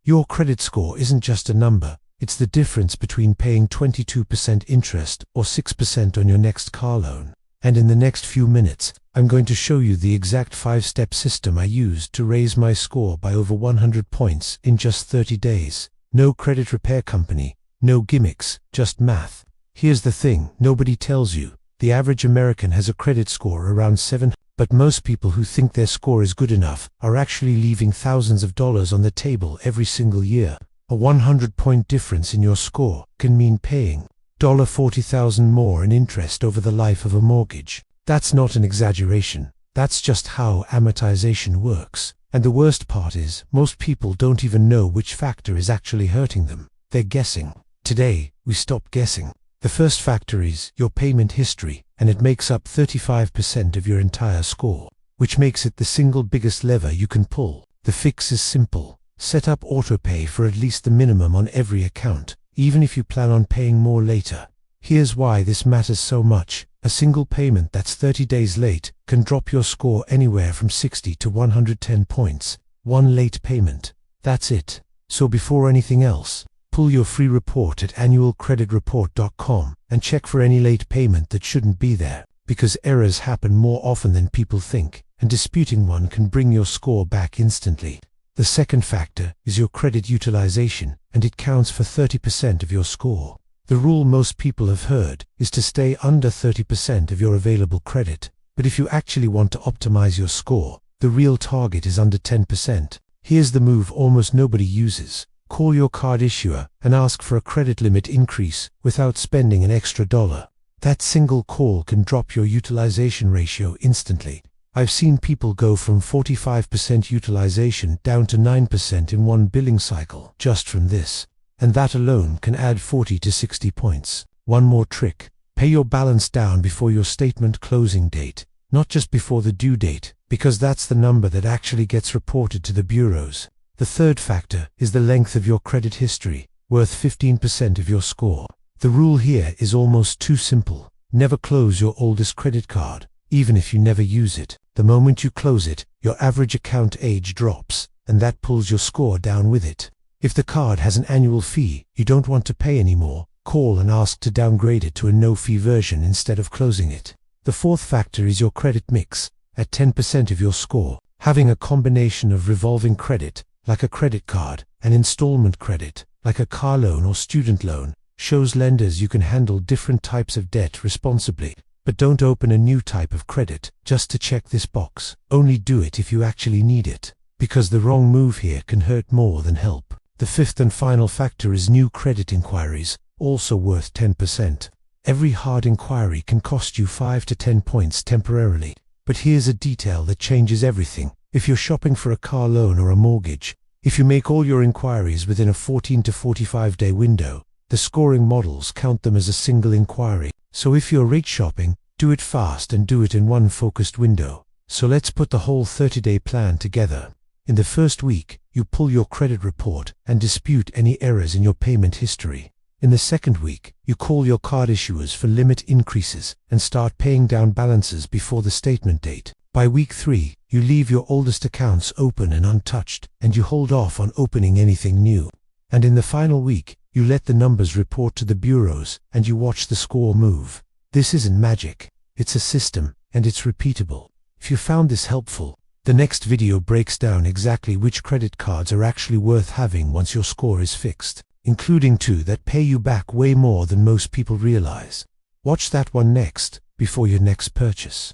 Your credit score isn't just a number, it's the difference between paying 22% interest or 6% on your next car loan. And in the next few minutes, I'm going to show you the exact 5-step system I used to raise my score by over 100 points in just 30 days. No credit repair company, no gimmicks, just math. Here's the thing nobody tells you. The average American has a credit score around 7, but most people who think their score is good enough are actually leaving thousands of dollars on the table every single year. A 100-point difference in your score can mean paying $40,000 more in interest over the life of a mortgage. That's not an exaggeration. That's just how amortization works. And the worst part is, most people don't even know which factor is actually hurting them. They're guessing. Today, we stop guessing. The first factor is your payment history, and it makes up 35% of your entire score, which makes it the single biggest lever you can pull. The fix is simple. Set up autopay for at least the minimum on every account, even if you plan on paying more later. Here's why this matters so much. A single payment that's 30 days late can drop your score anywhere from 60 to 110 points. One late payment. That's it. So before anything else, pull your free report at annualcreditreport.com and check for any late payment that shouldn't be there, because errors happen more often than people think, and disputing one can bring your score back instantly. The second factor is your credit utilization, and it counts for 30% of your score. The rule most people have heard is to stay under 30% of your available credit, but if you actually want to optimize your score, the real target is under 10%. Here's the move almost nobody uses. Call your card issuer and ask for a credit limit increase without spending an extra dollar. That single call can drop your utilization ratio instantly. I've seen people go from 45% utilization down to 9% in one billing cycle just from this. And that alone can add 40 to 60 points. One more trick. Pay your balance down before your statement closing date, not just before the due date, because that's the number that actually gets reported to the bureaus. The third factor is the length of your credit history, worth 15% of your score. The rule here is almost too simple. Never close your oldest credit card, even if you never use it. The moment you close it, your average account age drops, and that pulls your score down with it. If the card has an annual fee you don't want to pay anymore, call and ask to downgrade it to a no-fee version instead of closing it. The fourth factor is your credit mix. At 10% of your score, having a combination of revolving credit, like a credit card, and installment credit, like a car loan or student loan, shows lenders you can handle different types of debt responsibly. But don't open a new type of credit just to check this box. Only do it if you actually need it, because the wrong move here can hurt more than help. The fifth and final factor is new credit inquiries, also worth 10%. Every hard inquiry can cost you 5 to 10 points temporarily. But here's a detail that changes everything. If you're shopping for a car loan or a mortgage, if you make all your inquiries within a 14 to 45-day window, the scoring models count them as a single inquiry. So if you're rate shopping, do it fast and do it in one focused window. So let's put the whole 30-day plan together. In the first week, you pull your credit report and dispute any errors in your payment history. In the second week, you call your card issuers for limit increases and start paying down balances before the statement date. By week 3, you leave your oldest accounts open and untouched, and you hold off on opening anything new. And in the final week, you let the numbers report to the bureaus and you watch the score move. This isn't magic. It's a system, and it's repeatable. If you found this helpful, the next video breaks down exactly which credit cards are actually worth having once your score is fixed, including 2 that pay you back way more than most people realize. Watch that one next, before your next purchase.